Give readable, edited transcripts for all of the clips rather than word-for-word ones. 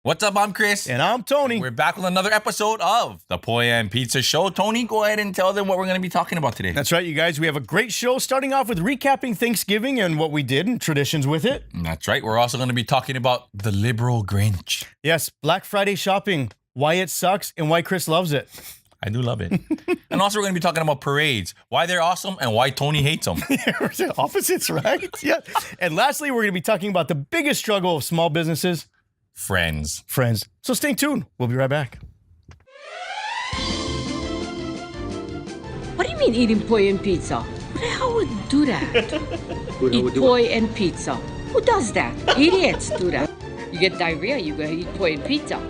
What's up? I'm Chris. And I'm Tony. We're back with another episode of the PNP Show. Tony, go ahead and tell them what we're going to be talking about today. That's right, you guys. We have a great show starting off with recapping Thanksgiving and what we did and traditions with it. That's right. We're also going to be talking about the liberal Grinch. Yes, Black Friday shopping, why it sucks and why Chris loves it. I do love it. And also we're going to be talking about parades, why they're awesome and why Tony hates them. Opposites, right? Yeah. And lastly, we're going to be talking about the biggest struggle of small businesses. Friends. So stay tuned. We'll be right back. What do you mean eating poi and pizza? Who the hell would do that? Eat poi and pizza. Who does that? Idiots do that. You get diarrhea, you go eat poi and pizza.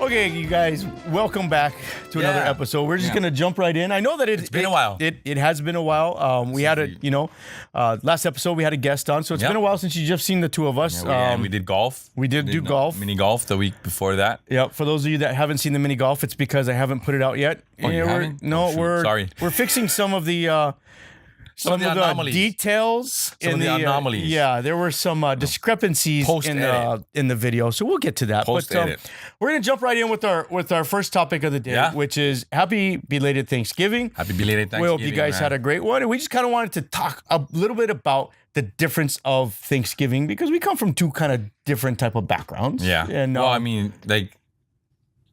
Okay, you guys, welcome back to another episode. We're just going to jump right in. I know that it's been a while. It has been a while. We had last episode we had a guest on, so it's been a while since you've just seen the two of us. We did golf. We did do golf. Mini golf the week before that. Yeah, for those of you that haven't seen the mini golf, it's because I haven't put it out yet. Oh, you haven't? Sorry. We're fixing some of the some of the details in the anomalies. Yeah, there were some discrepancies in the video, so we'll get to that. Post-edit. We're gonna jump right in with our first topic of the day, which is happy belated Thanksgiving. Happy belated Thanksgiving. We hope you guys had a great one, and we just kind of wanted to talk a little bit about the difference of Thanksgiving because we come from two kind of different type of backgrounds. Yeah. And well, I mean, like,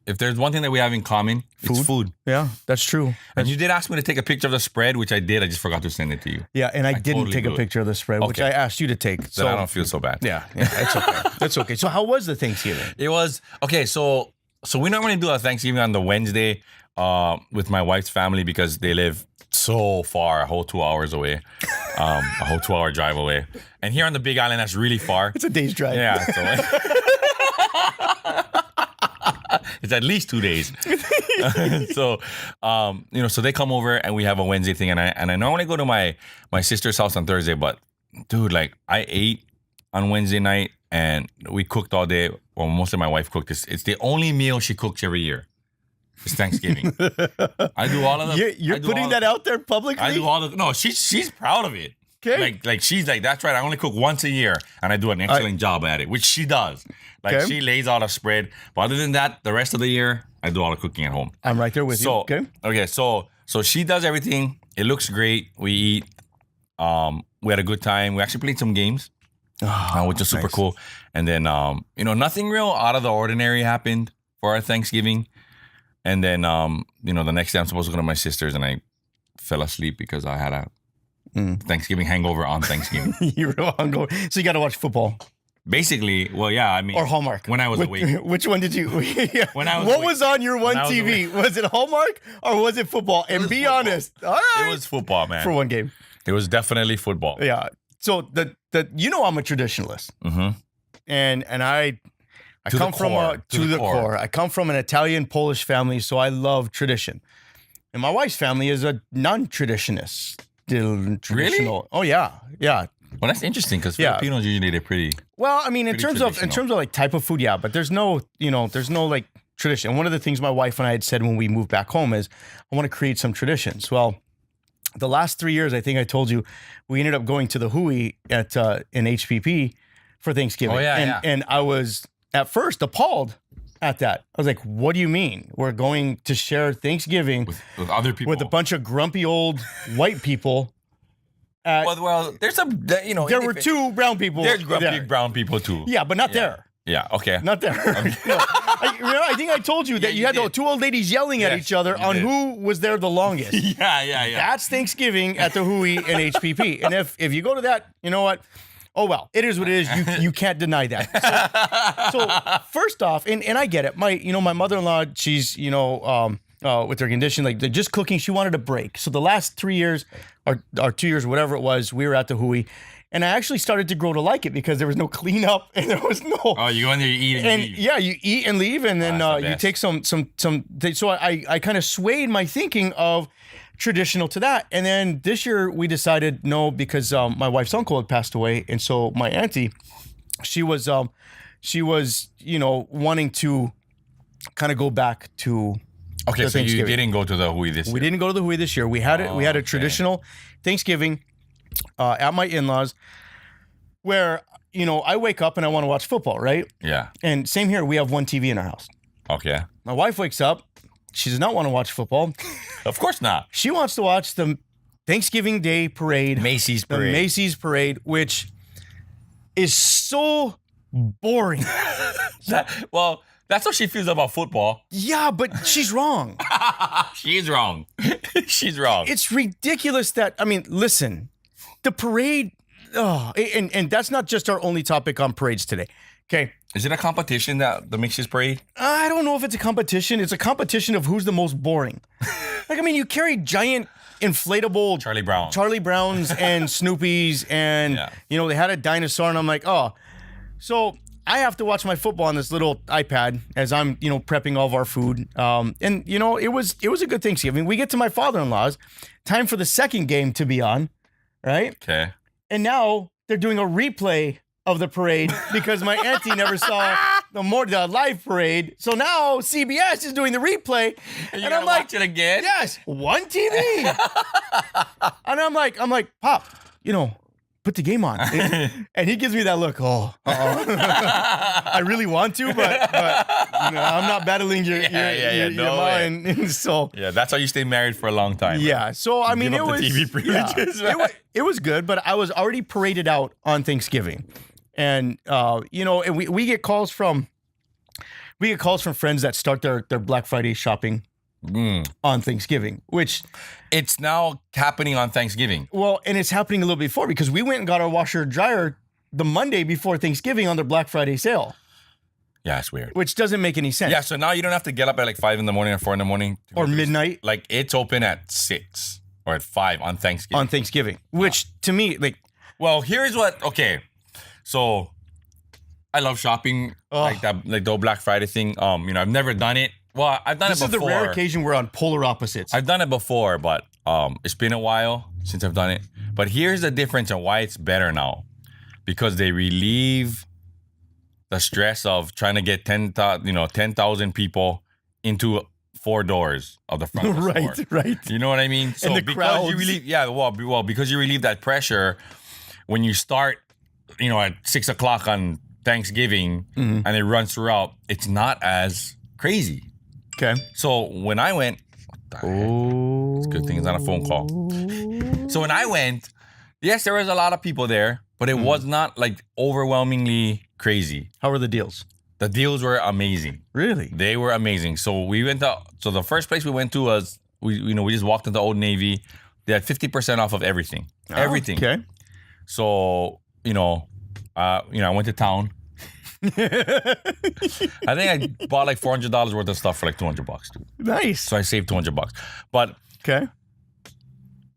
if there's one thing that we have in common, it's food. Yeah, that's true. And you did ask me to take a picture of the spread, which I did. I just forgot to send it to you. Yeah, and I didn't totally take a picture of the spread, which I asked you to take. Then So I don't feel so bad. yeah, it's okay. That's okay. So how was the Thanksgiving? It was okay. So we normally do a Thanksgiving on the Wednesday with my wife's family because they live so far, a whole 2 hours away, a whole 2 hour drive away. And here on the Big Island, that's really far. It's a day's drive. Yeah. So it's at least 2 days. So they come over and we have a Wednesday thing, and I normally go to my sister's house on Thursday, but dude, like I ate on Wednesday night and we cooked all day. Well, mostly my wife cooked this. It's the only meal she cooks every year. It's Thanksgiving. I do all of them. You're putting that out there publicly? I do all of no, she's proud of it. Okay. Like she's like, that's right. I only cook once a year and I do an excellent job at it, which she does. Like she lays out a spread. But other than that, the rest of the year, I do all the cooking at home. I'm right there with you. Okay. So she does everything. It looks great. We eat. We had a good time. We actually played some games, which is super cool. And then, nothing real out of the ordinary happened for our Thanksgiving. And then, the next day I'm supposed to go to my sister's and I fell asleep because I had a Thanksgiving hangover on Thanksgiving. You were hungover. So you got to watch football. Basically, well, yeah, I mean. Or Hallmark. When I was awake. Which one did you? When I was what awake. was on your one TV? Was it Hallmark or was it football? And be honest. All right. It was football, man. For one game. It was definitely football. Yeah. So I'm a traditionalist. Mm-hmm. And I come from the core. I come from an Italian Polish family, so I love tradition. And my wife's family is a non-traditionist. Traditional. Really? Oh yeah. Well, that's interesting because Filipinos usually they're pretty. Well, I mean, in terms of like type of food, yeah, but there's no like tradition. And one of the things my wife and I had said when we moved back home is I want to create some traditions. Well, the last 3 years, I think I told you, we ended up going to the Hui in HPP for Thanksgiving. Oh yeah, and I was at first appalled at that. I was like, what do you mean? We're going to share Thanksgiving with other people, with a bunch of grumpy old white people. Well, there's there were two brown people. There's grumpy brown people too. Yeah, but not there. Yeah, okay. Not there. No, I think I told you that you had the two old ladies yelling at each other on who was there the longest. Yeah. That's Thanksgiving at the Hui and HPP. And if you go to that, you know what? Oh, well, it is what it is. You can't deny that. So first off, and I get it. My mother-in-law, she's, with her condition, like they're just cooking. She wanted a break. So the last 3 years or 2 years, whatever it was, we were at the Hui. And I actually started to grow to like it because there was no cleanup and there was no. Oh, you go in there, you eat and leave. Yeah, you eat and leave, and then you take some. So I kind of swayed my thinking of traditional to that, and then this year we decided no because my wife's uncle had passed away, and so my auntie, she was wanting to kind of go back to. Okay, so you didn't go to the Hui this year. We didn't go to the Hui this year. We had a traditional Thanksgiving at my in-laws, where I wake up and I want to watch football, right? Yeah. And same here, we have one TV in our house. Okay. My wife wakes up. She does not want to watch football. Of course not. She wants to watch the Thanksgiving Day parade. Macy's parade. The Macy's parade, which is so boring. Well, that's how she feels about football. Yeah, but she's wrong. She's wrong. She's wrong. It's ridiculous that, listen, the parade, and that's not just our only topic on parades today. Okay. Is it a competition that the Macy's parade? I don't know if it's a competition. It's a competition of who's the most boring. You carry giant inflatable Charlie Browns and Snoopy's and, they had a dinosaur and I'm like, oh. So I have to watch my football on this little iPad as I'm, prepping all of our food. It was a good Thanksgiving. We get to my father-in-law's. Time for the second game to be on, right? Okay. And now they're doing a replay of the parade because my auntie never saw the live parade. So now CBS is doing the replay. And I'm like, watch it again? Yes, one TV. And I'm like, Pop, put the game on. And he gives me that look. I really want to, but I'm not battling your mind. Way. So that's how you stay married for a long time. Yeah. Right? So it was the TV privileges. It was good, but I was already paraded out on Thanksgiving. And and we get calls from friends that start their Black Friday shopping on Thanksgiving, which it's now happening on Thanksgiving. Well, and it's happening a little before because we went and got our washer and dryer the Monday before Thanksgiving on their Black Friday sale. Yeah, it's weird. Which doesn't make any sense. Yeah, so now you don't have to get up at like 5 in the morning or 4 in the morning. Or midnight. Like it's open at 6 or at 5 on Thanksgiving. Which to me, well, here's what, okay. So I love shopping like that, like the Black Friday thing. I've never done it. Well, I've done it before. This is the rare occasion we're on polar opposites. I've done it before, but it's been a while since I've done it. But here's the difference and why it's better now. Because they relieve the stress of trying to get 10,000 people into 4 doors of the front of the store. Right. You know what I mean? So and the because crowds. you relieve, because you relieve that pressure when you start, at 6 o'clock on Thanksgiving and it runs throughout, it's not as crazy. Okay. So when I went, what the heck? It's a good thing it's not a phone call. So when I went, yes, there was a lot of people there, but it was not like overwhelmingly crazy. How were the deals? The deals were amazing. Really? They were amazing. So the first place we went to was, we just walked into Old Navy. They had 50% off of everything. Everything. Okay. So, I went to town. I think I bought like $400 worth of stuff for like $200, dude. Nice. So I saved $200. But okay.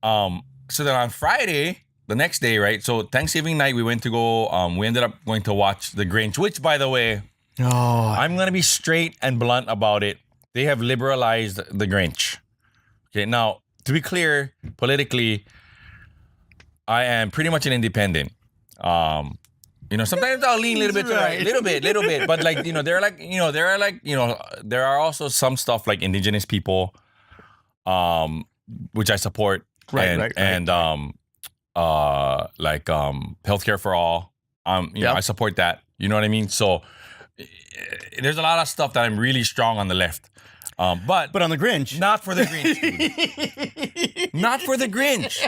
So then on Friday, the next day, right? So Thanksgiving night, we ended up going to watch The Grinch, which, by the way, I'm gonna be straight and blunt about it. They have liberalized The Grinch. Okay, now to be clear, politically, I am pretty much an independent. Sometimes I'll lean a little bit to the right, little bit, but there are also some stuff like indigenous people, which I support, and healthcare for all. I support that. You know what I mean? So there's a lot of stuff that I'm really strong on the left. But on the Grinch, not for the Grinch, dude. Not for the Grinch.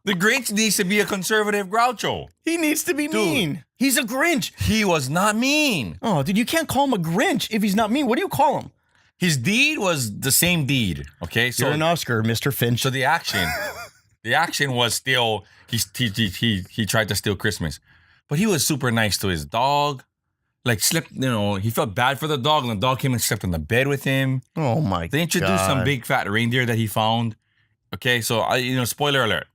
The Grinch needs to be a conservative Groucho. He needs to be mean. He's a Grinch. He was not mean. Oh, dude, you can't call him a Grinch if he's not mean. What do you call him? His deed was the same deed. Okay, so you're an Oscar, Mr. Finch. So the action was still he tried to steal Christmas, but he was super nice to his dog. Like he felt bad for the dog, and the dog came and slept in the bed with him. Oh my! They introduced some big fat reindeer that he found. Okay, so spoiler alert.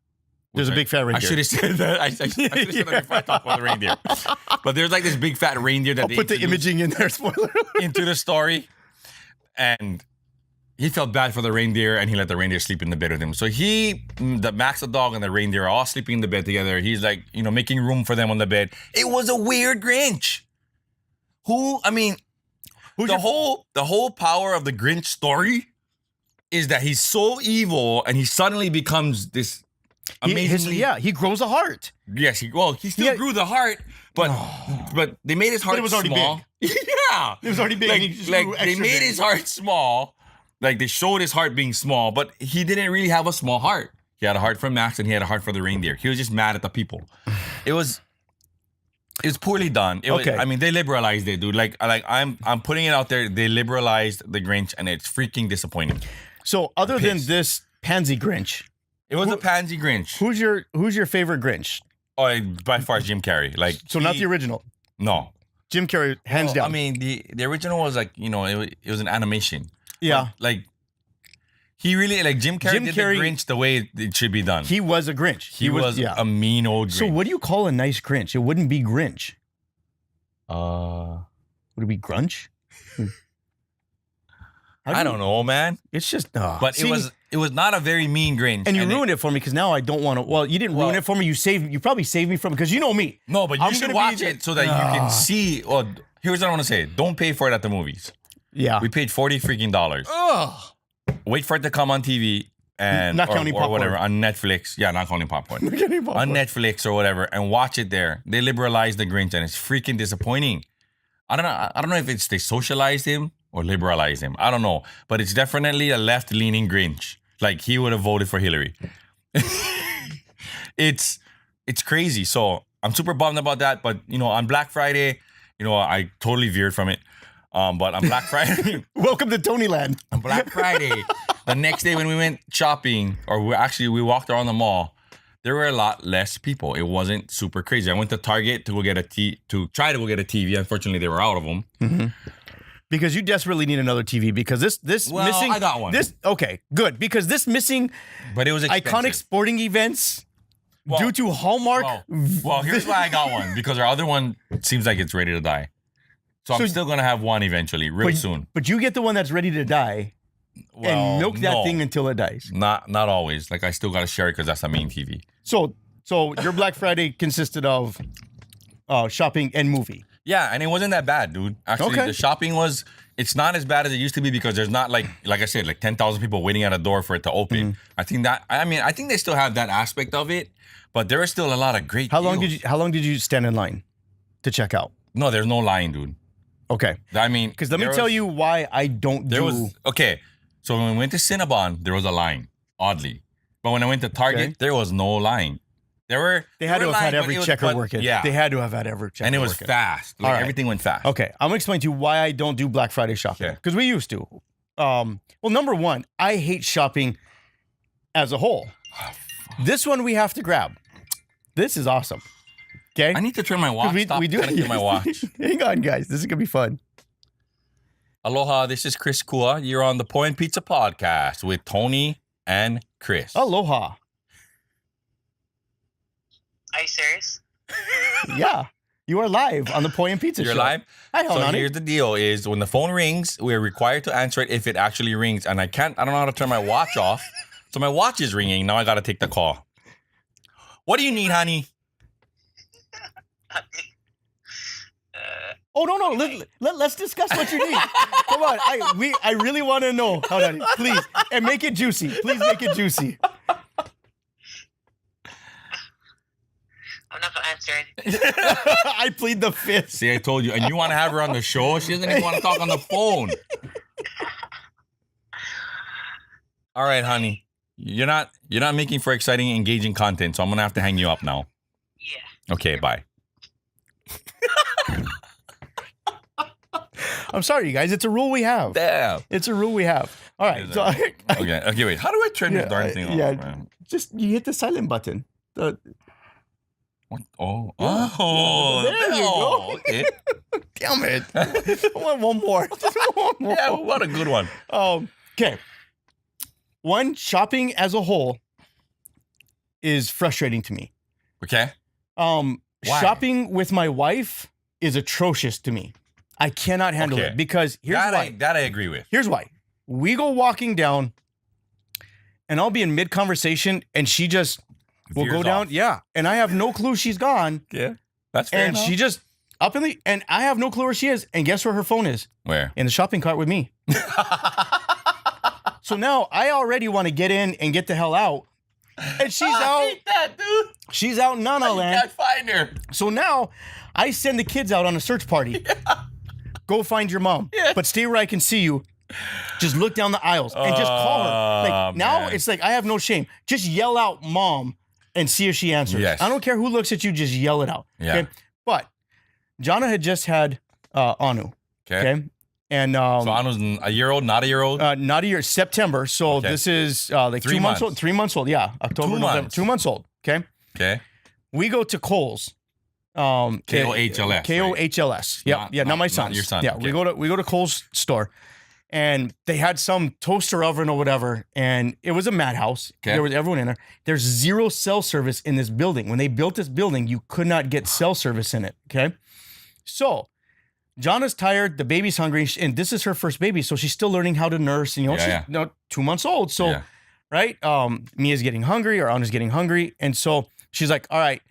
There's a big fat reindeer. I should have said that. I should have said that before I talked about the reindeer. But there's like this big fat reindeer that I'll put the imaging in there. Spoiler into the story, and he felt bad for the reindeer, and he let the reindeer sleep in the bed with him. So Max the dog and the reindeer are all sleeping in the bed together. He's like, making room for them on the bed. It was a weird Grinch. The whole power of the Grinch story is that he's so evil, and he suddenly becomes this amazingly. He grows a heart. Yes, he still grew the heart, but they made his heart it was already small. big. Yeah. It was already big. Like, He just like grew they extra made big. his heart small. Like they showed his heart being small, but he didn't really have a small heart. He had a heart for Max and he had a heart for the reindeer. He was just mad at the people. It was poorly done. Okay. I mean, they liberalized it, dude. Like I'm putting it out there. They liberalized the Grinch, and it's freaking disappointing. So other than pissed. this pansy Grinch, It was a pansy Grinch. who's your favorite Grinch? Oh, by far Jim Carrey. Like So not the original. No. Jim Carrey, hands down. I mean, the original was like, it was an animation. yeah. But, like he really Jim Carrey did the Grinch the way it should be done. He was a Grinch. He was a mean old Grinch. So what do you call a nice Grinch? It wouldn't be Grinch. Would it be Grunch? I don't know, man. It's just But it was not a very mean Grinch. And you ruined it for me because now I don't want to. Well, you didn't ruin it for me. You probably saved me from it because you know me. No, but you I'm should gonna watch be- it so that you can see. Well, here's what I want to say: don't pay for it at the movies. Yeah. We paid $40 freaking. Ugh. Wait for it to come on TV and Not counting or popcorn. whatever on Netflix. Yeah, not counting popcorn. Getting popcorn. On Netflix or whatever, and watch it there. They liberalized the Grinch, and it's freaking disappointing. I don't know if it's they socialized him or liberalized him. I don't know, but it's definitely a left-leaning Grinch. Like he would have voted for Hillary. It's crazy. So I'm super bummed about that. But on Black Friday, I totally veered from it. But on Black Friday, Welcome to Tonyland. on Black Friday, the next day when we went shopping, or we walked around the mall, there were a lot less people. It wasn't super crazy. I went to Target to try to go get a TV. Unfortunately, they were out of them. Because you desperately need another TV because this missing. I got one. Okay, good. Because this missing But it was expensive. iconic sporting events Well, due to Hallmark. Well, here's why I got one. Because our other one seems like it's ready to die. So I'm still going to have one eventually, real soon. But you get the one that's ready to die and milk that thing until it dies. Not always. Like I still got to share it because that's the main TV. So your Black Friday consisted of shopping and movie. Yeah, and it wasn't that bad, dude. Actually, Okay. the shopping it's not as bad as it used to be because there's not like I said, like 10,000 people waiting at a door for it to open. I think they still have that aspect of it, but there are still a lot of great How deals. long did you stand in line to check out? No, there's no line, dude. Okay. I mean, Because let me tell you why I don't there do. was okay. So when we went to Cinnabon, there was a line, oddly. But when I went to Target, Okay. there was no line. They had to have had every checker working. Yeah, They had to have had every checker and it was working. fast. Like All right. everything went fast. Okay, I'm gonna explain to you why I don't do Black Friday shopping. Okay. Because we used to. Well, number one, I hate shopping as a whole. This one we have to grab. This is awesome. Okay. I need to turn my watch. Stop connecting my watch. Hang on, guys. This is gonna be fun. Aloha, this is Chris Kua. You're on the Point Pizza Podcast with Tony and Chris. Aloha. Are you serious? Yeah, you are live on the Poi and Pizza You're Show. live? Hi, So Honey. here's the deal is when the phone rings, we're required to answer it if it actually rings. And I don't know how to turn my watch off. So my watch is ringing. Now I got to take the call. What do you need, honey? Oh no! Let's discuss what you need. Come on, I really want to know. Hold on, please, and make it juicy. Please make it juicy. I'm not gonna answer anything. I plead the fifth. See, I told you. And you want to have her on the show? She doesn't even want to talk on the phone. All right, honey. You're not making for exciting, engaging content, so I'm gonna have to hang you up now. Yeah. Okay, bye. I'm sorry, you guys. It's a rule we have. Damn. It's a rule we have. All right. So Okay, wait. How do I turn this darn thing off? yeah. Man? Just you hit the silent button. What? Oh. Yeah. Oh. There you go. Okay. Damn it. I want one more. Just one more. Yeah, what a good one. Okay. One, shopping as a whole is frustrating to me. Okay. Why? Shopping with my wife is atrocious to me. I cannot handle Okay. it because here's why. That I agree with. Here's why. We go walking down and I'll be in mid-conversation and she just will Veers go down. off. Yeah. And I have no clue she's gone. Yeah. That's fair And enough. she just and I have no clue where she is. And guess where her phone is? Where? In the shopping cart with me. So now I already want to get in and get the hell out. And she's I out. hate that, dude. She's out in Nana You land. can't find her. So now I send the kids out on a search party. Go find your mom. Yeah. But stay where I can see you. Just look down the aisles and just call her. Like now man. it's like I have no shame. Just yell out mom and see if she answers. Yes. I don't care who looks at you, just yell it out. Yeah. Okay. But Jana had just had Anu. Okay. Okay. And So Anu's a year old, not a year old? not a year, September. So Okay. this is like 3 2 months months. old. 3 months old. Yeah. October, 2 November. months. 2 months old. Okay. Okay. We go to Kohl's. KOHLS, KOHLS. Yep. Not- yeah, not my not son's. your son, Yeah, okay. we go to Kohl's store, and they had some toaster oven or whatever, and it was a madhouse. Okay. There was everyone in there. There's zero cell service in this building. When they built this building, you could not get cell service in it. Okay, so Jana's tired, the baby's hungry, and this is her first baby, so she's still learning how to nurse. And she's Yeah. 2 months old, so Yeah. right, Mia's getting hungry, or Anna's getting hungry, and so she's like, all right,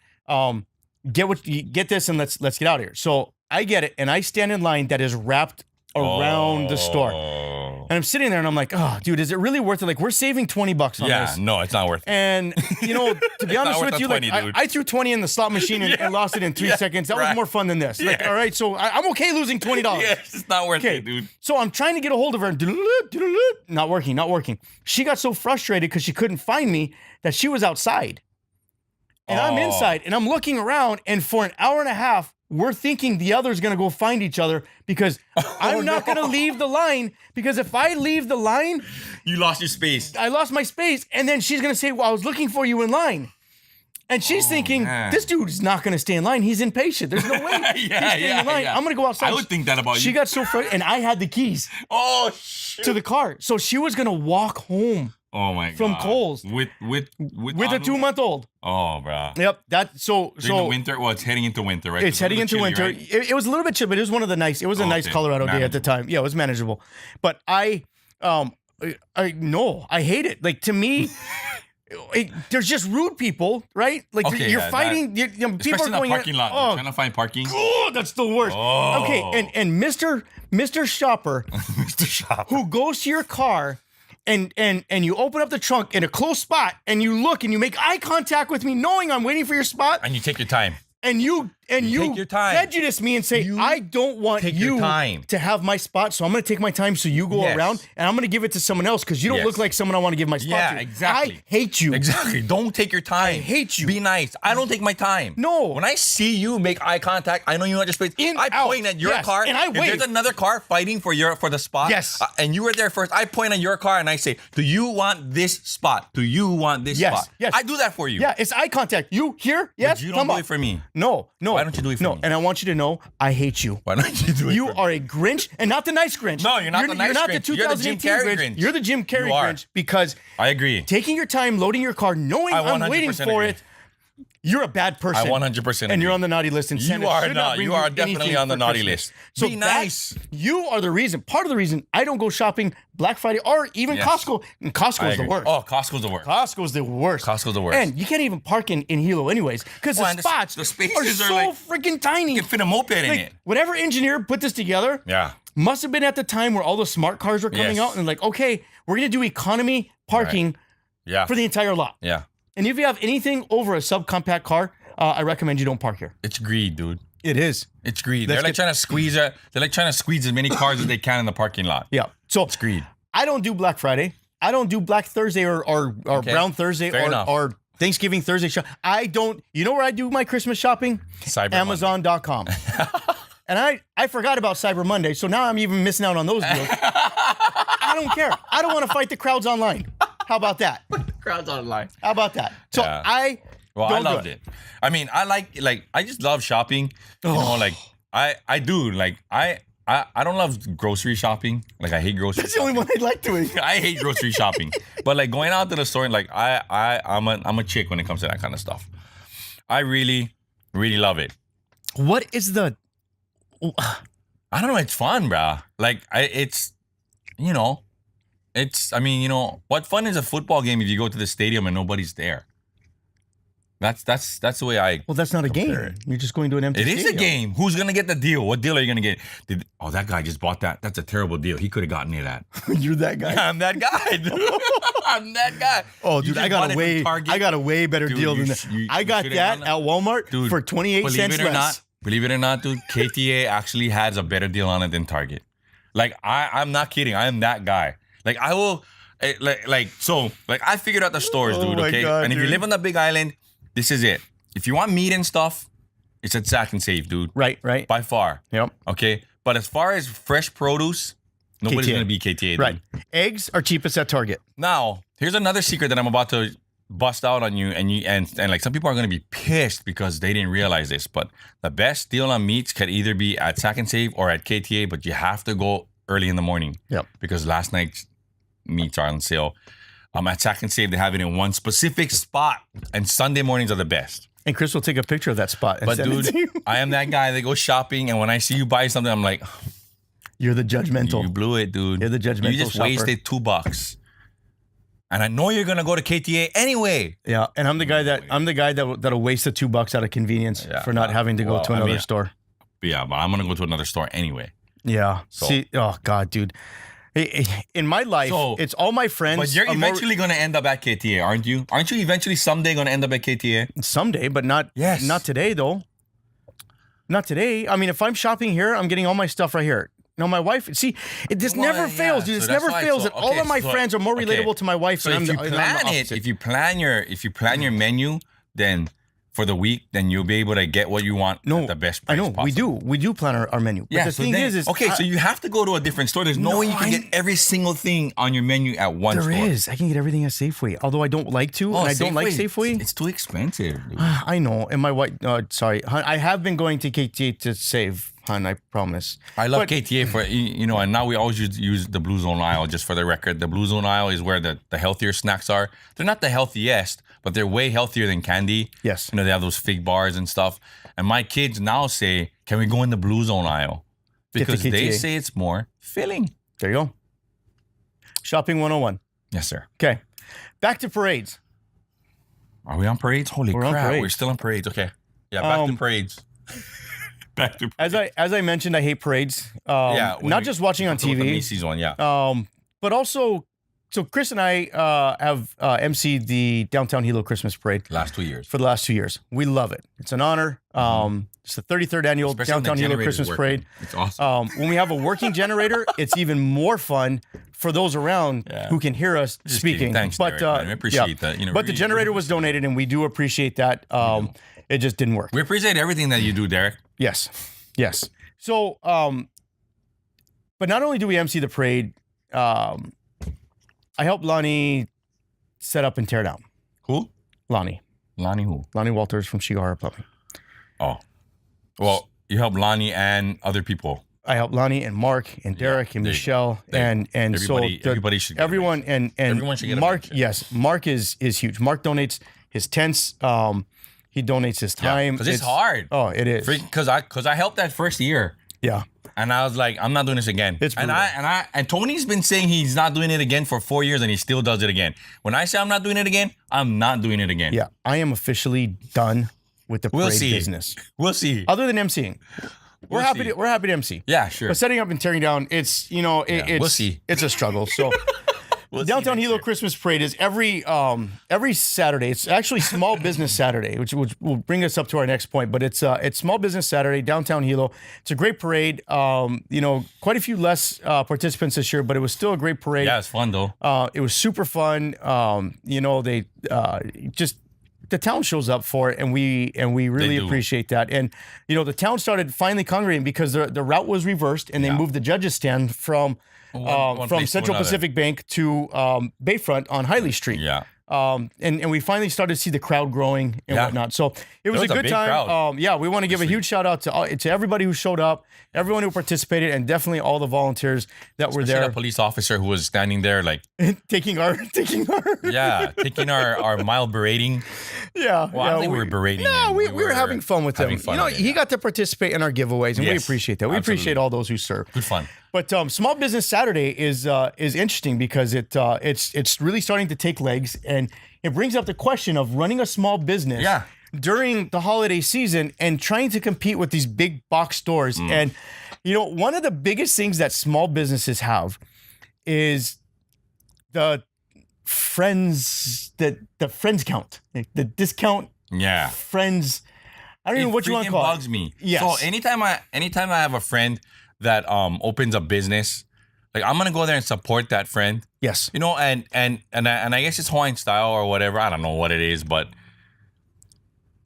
get this and let's get out of here. So I get it, and I stand in line that is wrapped around the store. Oh. And I'm sitting there and I'm like, oh, dude, is it really worth it? Like, we're saving $20 on Yeah, this. no, it's not worth it. And, to be honest not worth with the you, 20, like, dude. I threw 20 in the slot machine and lost it in 3 seconds. That was right. more fun than this. Like, Yeah. all right, so I'm okay losing $20. Yes, it's not worth Okay, it, dude. so I'm trying to get a hold of her and not working. She got so frustrated because she couldn't find me that she was outside. And I'm Oh. inside and I'm looking around, and for an hour and a half, we're thinking the other's gonna go find each other because I'm not gonna leave the line, because if I leave the line, You lost your space. I lost my space, and then she's gonna say, well, I was looking for you in line. And she's thinking, man. this dude's not gonna stay in line. He's impatient. There's no way he's staying in line. I'm gonna go outside. I would think that about you. She got so frustrated, and I had the keys Oh, shit. to the car. So she was gonna walk home Oh, my God. from Kohl's. With with a Anu? 2-month-old. Oh, bro. Yep. During the winter? Well, it's heading into winter, right? It's heading a little into chilly, winter. right? It was a little bit chilly, but it was a nice okay. Colorado day at the Manageable. time. Yeah, it was manageable. But I hate it. Like, to me, there's just rude people, right? Like, Okay, you're yeah, fighting. People Especially are in the going parking lot. Oh, Trying to find parking. oh, that's the worst. Oh. Okay, and Mr. Shopper, Mr. Shop. who goes to your car and you open up the trunk in a close spot and you look and you make eye contact with me, knowing I'm waiting for your spot, And you take your time. and you take your time. prejudice me and say, You I don't want take your you time. to have my spot, so I'm going to take my time so you go Yes. around, and I'm going to give it to someone else because you don't Yes. look like someone I want to give my spot Yeah, to. exactly. I hate you. Exactly. Don't take your time. I hate you. Be nice. I don't take my time. No. When I see you make eye contact, I know you want your space. In, I out. point at your Yes, car. and I if wave. there's another car fighting for the spot. Yes. And you were there first. I point at your car and I say, "Do you want this spot? Do you want this Yes, spot?" yes. I do that for you. Yeah, it's eye contact. You here? Yes. But you Thumb don't do up. it for me. No. Why don't you do it for no, me? and I want you to know I hate you. Why don't you do it? You for me? are a Grinch, and not the nice Grinch. No, you're not the nice You're not Grinch. the You're the Jim 2018 Carrey Grinch. Grinch. You're the Jim Carrey You are. Grinch, because I agree. taking your time loading your car, knowing I I'm waiting 100% for agree. it, you're a bad person. I 100% And you're agree. on the naughty list. And You Santa are should not. bring You are anything definitely on the for naughty Christmas. list. So Be that- nice. You are the reason, part of the reason I don't go shopping Black Friday or even Yes. Costco. And I Costco is the agree. worst. Oh, Costco's the worst. Costco's the worst. Costco's the worst. And you can't even park in Hilo anyways, because Well, the and spots the spaces are are so like- freaking tiny. You can fit a moped in Like, it. whatever engineer put this together Yeah. must have been at the time where all the smart cars were coming Yes. out, and like, okay, we're gonna do economy parking Yeah. for the entire lot. Yeah. And if you have anything over a subcompact car, I recommend you don't park here. It's greed, dude. It is. It's greed. Let's They're like get- trying to squeeze it. They're like trying to squeeze as many cars as they can in the parking lot. Yeah. So It's greed. I don't do Black Friday. I don't do Black Thursday or Okay. Brown Thursday Fair enough. or Thanksgiving Thursday shop. I don't. You know where I do my Christmas shopping? Cyber Amazon.com. And I forgot about Cyber Monday, so now I'm even missing out on those deals. I don't care. I don't want to fight the crowds online. How about that? Crowds online. How about that? So Yeah. don't I do loved it. I mean, I I just love shopping. You know, like I do. Like I don't love grocery shopping. Like I hate grocery That's the only one I'd like to eat. I hate grocery shopping. But like going out to the store and like I'm a chick when it comes to that kind of stuff. I really, really love it. What is the... I don't know, it's fun, bruh. Like it's I mean, what fun is a football game if you go to the stadium and nobody's there? That's the way I. Well, that's not a game. it. You're just going to an empty It is a stadium. game. Who's gonna get the deal? What deal are you gonna get? That guy just bought that. That's a terrible deal. He could have gotten it at. You're that guy. I'm that guy, dude. I'm that guy. Oh, You dude, just I got bought a it way. from Target. I got a way better Dude, deal you than sh- that. you- I you got should've that done at Walmart Dude, for 28 cents less. Believe it or not, dude, KTA actually has a better deal on it than Target. Like I'm not kidding. I am that guy. Like I will, I figured out the stores, Oh dude. my Okay, God, and if you dude. live on the Big Island, this is it. If you want meat and stuff, it's at Sack and Save, dude. Right. By far. Yep. Okay, but as far as fresh produce, nobody's KTA. gonna be KTA, dude. Right. Eggs are cheapest at Target. Now, here's another secret that I'm about to bust out on you, and like some people are gonna be pissed because they didn't realize this. But the best deal on meats could either be at Sack and Save or at KTA, but you have to go early in the morning. Yep. Because last night's meats are on sale. At Sack and Save, they have it in one specific spot, and Sunday mornings are the best. And Chris will take a picture of that spot and But send it dude, to you. I am that guy that goes shopping, and when I see you buy something, I'm like, You're the judgmental. you blew it, dude. You're the judgmental You just shopper. wasted $2. And I know you're gonna go to KTA anyway. Yeah, and I'm the guy that'll waste the $2 out of convenience Yeah. for not having to go Well, to I another mean- store. Yeah, but I'm gonna go to another store anyway. Yeah. So- See, oh God, dude. In my life, So- it's all my friends. But you're are more- eventually gonna end up at KTA, aren't you? Aren't you eventually someday gonna end up at KTA? someday, but not Yes. not today though. Not today. I mean, if I'm shopping here, I'm getting all my stuff right here. No, my wife. See, this Well, never yeah, fails, dude. so This that's never why- fails. so- And all okay, of my so- friends are more okay. relatable to my wife. So and if I'm you the- and I'm the plan it, opposite. if you plan your menu, then for the week, then you'll be able to get what you want at the best I price know possible. we do plan our menu. But the so thing then- is okay, so you have to go to a different store. There's no way you can get every single thing on your menu at one there store. is. I can get everything at Safeway, although I don't like to, and I don't like Safeway. It's too expensive. Dude. I know, and my wife. Sorry, hon, I have been going to KTA to save, hon. I promise. I love But- KTA for and now we always use the Blue Zone aisle. Just for the record, the Blue Zone aisle is where the healthier snacks are. They're not the healthiest, but they're way healthier than candy. Yes. They have those fig bars and stuff. And my kids now say, "Can we go in the Blue Zone aisle?" Get the Because they KTA. say it's more filling. There you go. Shopping 101. Yes, sir. Okay, back to parades. Are we on parades? Holy We're on crap! parades. We're still on parades. Okay. Yeah, back to parades. Back to parades. As I mentioned, I hate parades. Not just watching on With the TV. Macy's one, yeah. But also, so Chris and I have emceed the Downtown Hilo Christmas Parade Last 2 years. for the last 2 years. We love it. It's an honor. It's the 33rd annual Especially when the Downtown Hilo generator's Christmas working. Parade. It's awesome. When we have a working generator, it's even more fun for those around Yeah. who can hear us Just speaking. kidding. Thanks, but Derek, man. I appreciate that. But the generator was donated, and we do appreciate that. It just didn't work. We appreciate everything that you do, Derek. Yes. So, but not only do we MC the parade, I helped Lonnie set up and tear down. Who? Lonnie Lonnie who? Walters from Shigara Plumbing. Oh. Well, you help Lonnie and other people. I helped Lonnie and Mark and Derek and there you Michelle go. There you and Everybody- so everybody should get a everyone and Everyone should get a Mark. mention. Yes, Mark is huge. Mark donates his tents. He donates his time Because it's hard. Oh, it is. Because I helped that first year. Yeah. And I was like, I'm not doing this again. It's and brutal. and Tony's been saying he's not doing it again for 4 years, and he still does it again. When I say I'm not doing it again, I'm not doing it again. Yeah. I am officially done with the We'll parade see. business. We'll see. Other than emceeing. We're happy to MC. Yeah, sure. But setting up and tearing down, it's we'll see. It's a struggle. So We'll see Downtown next Hilo year. Christmas Parade is every Saturday. It's actually Small Business Saturday, which will bring us up to our next point. But it's Small Business Saturday, Downtown Hilo. It's a great parade. Quite a few less participants this year, but it was still a great parade. Yeah, it's fun though. It was super fun. They just the town shows up for it, and we really do. appreciate that. And the town started finally congregating because the route was reversed, and they moved the judges stand from One from place to Central another. Pacific Bank to Bayfront on Hiley Street. Yeah. And we finally started to see the crowd growing and Yeah. whatnot. So it was was a a good big time. crowd. We want to give a huge shout out to everybody who showed up, everyone who participated, and definitely all the volunteers that were Especially there the police officer who was standing there like, taking our taking our mild berating. yeah. Well, I don't think we were berating No, him. we were having fun with him. having fun with it, He yeah. got to participate in our giveaways, and we Yes, appreciate that. We appreciate absolutely. all those who serve. Good fun. But Small Business Saturday is interesting because it's really starting to take legs, and it brings up the question of running a small business Yeah. during the holiday season and trying to compete with these big box stores. And, one of the biggest things that small businesses have is the friends count, like the discount Yeah. friends. I don't know what you want to freaking call bugs it. me. Yes. So anytime I have a friend that opens a business, like I'm gonna go there and support that friend. Yes. And I guess it's Hawaiian style or whatever. I don't know what it is, but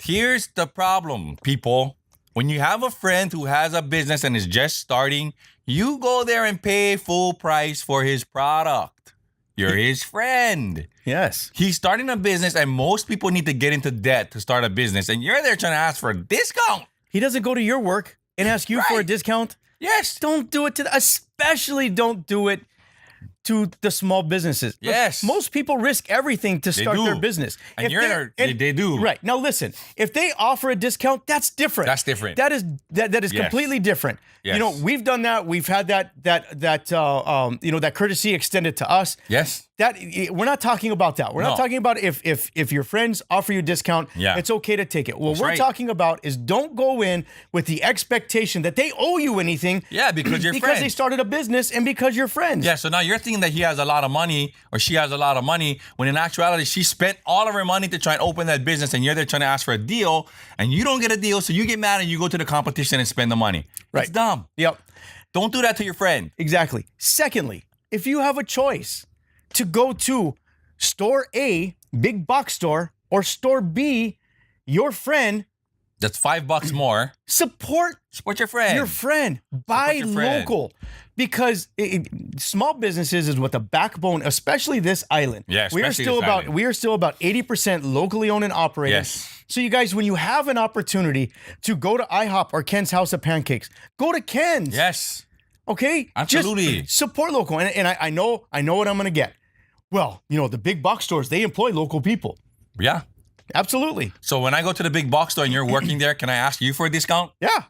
here's the problem, people. When you have a friend who has a business and is just starting, you go there and pay full price for his product. You're his friend. Yes. He's starting a business, and most people need to get into debt to start a business, and you're there trying to ask for a discount. He doesn't go to your work and ask you for a Right. discount. Yes. Don't do it especially don't do it to the small businesses. Look, Yes. most people risk everything to start do. their business. And If they do. Right. Now listen, if they offer a discount, that's different. That's different. That is Yes. completely different. Yes. We've done that. We've had that courtesy extended to us. Yes. That we're not talking about that. We're not No. talking about if your friends offer you a discount, Yeah. it's okay to take it. What we're right. talking about is don't go in with the expectation that they owe you anything. Yeah, because you're because friends. they started a business and because you're friends. Yeah, so now you're thinking that he has a lot of money or she has a lot of money when in actuality she spent all of her money to try and open that business, and you're there trying to ask for a deal and you don't get a deal, so you get mad and you go to the competition and spend the money. Right. It's dumb. Yep. Don't do that to your friend. Exactly. Secondly, if you have a choice to go to store A, big box store, or store B, your friend, That's $5 more. support Support your friend. your friend. Buy your friend. local. Because small businesses is what the backbone, especially this island. Yeah, we are especially still this about island. we are still about 80% locally owned and operated. Yes. So you guys, when you have an opportunity to go to IHOP or Ken's House of Pancakes, go to Ken's. Yes. Okay? Absolutely. Just support local. And I know what I'm gonna get. Well, the big box stores, they employ local people. Yeah. Absolutely. So when I go to the big box store and you're working there, can I ask you for a discount? Yeah.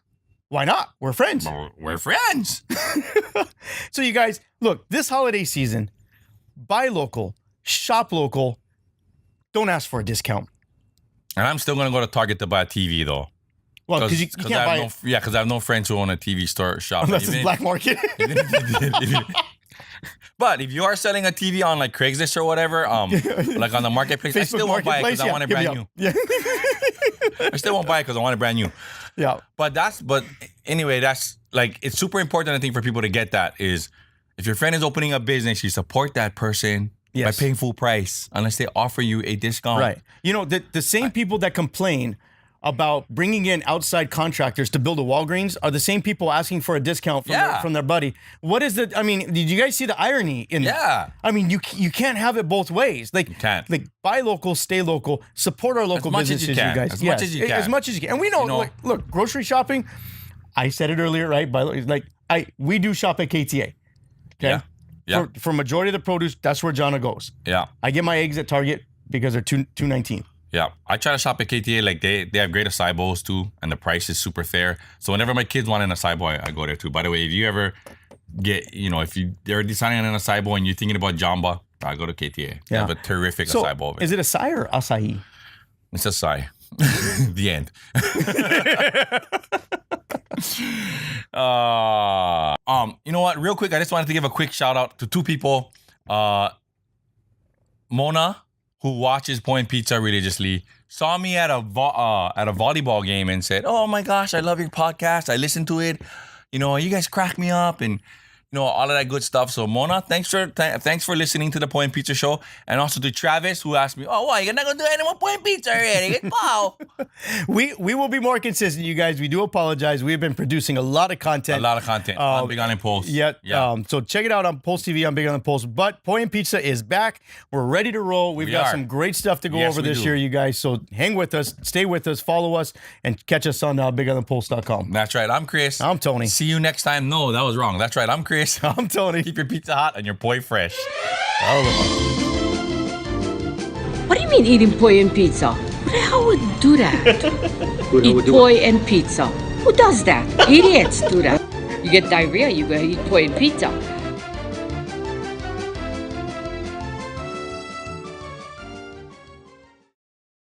Why not? We're friends. We're friends. So you guys, look, this holiday season, buy local, shop local, don't ask for a discount. And I'm still going to go to Target to buy a TV though. Well, because you can't I buy have it because I have no friends who own a TV store shop. unless Even it's if- black market. But if you are selling a TV on like Craigslist or whatever, like on the marketplace, I still won't buy it because I want it brand new. Yeah. I still won't buy it because I want it brand new. Yeah. But anyway, that's like, it's super important, I think, for people to get that is if your friend is opening a business, you support that person Yes. by paying full price unless they offer you a discount. Right. The same people that complain about bringing in outside contractors to build a Walgreens are the same people asking for a discount from their buddy. What is the? I mean, did you guys see the irony in that? Yeah. I mean, you can't have it both ways. Like, you can't. Like, buy local, stay local, support our local much as you businesses, can. guys. As much as you can. As much as you can. And we know, look, grocery shopping. I said it earlier, right? We do shop at KTA. Okay. Yeah. Yeah. For majority of the produce, that's where Jonna goes. Yeah. I get my eggs at Target because they're $2.19. Yeah, I try to shop at KTA. Like they have great acai bowls too, and the price is super fair. So whenever my kids want an acai bowl, I go there too. By the way, if you ever get, if they're deciding on an acai bowl and you're thinking about jamba, I go to KTA. They have a terrific acai bowl. Is it acai or acai? It's acai. The end. You know what? Real quick, I just wanted to give a quick shout out to two people. Mona, who watches Point Pizza religiously, saw me at a volleyball game and said, "Oh my gosh, I love your podcast. I listen to it. You guys crack me up and all of that good stuff." So Mona, thanks for listening to the Point Pizza show, and also to Travis, who asked me, "Oh, why you're not gonna do any more Point Pizza already?" Wow. We will be more consistent, you guys. We do apologize. We have been producing a lot of content. On Big On Impulse. Yeah. Yeah. So check it out on Pulse TV on Big on the Pulse. But Point Pizza is back. We're ready to roll. We've got some great stuff to go Yes, over we this do. year, you guys. So hang with us, stay with us, follow us, and catch us on bigonthepulse.com. That's right. I'm Chris. I'm Tony. See you next time. No, that was wrong. That's right. I'm Chris. I'm Tony. Keep your pizza hot and your poi fresh. What do you mean eating poi and pizza? Who the hell would do that? Eat poi and pizza. Who does that? Idiots do that. You get diarrhea, you go eat poi and pizza.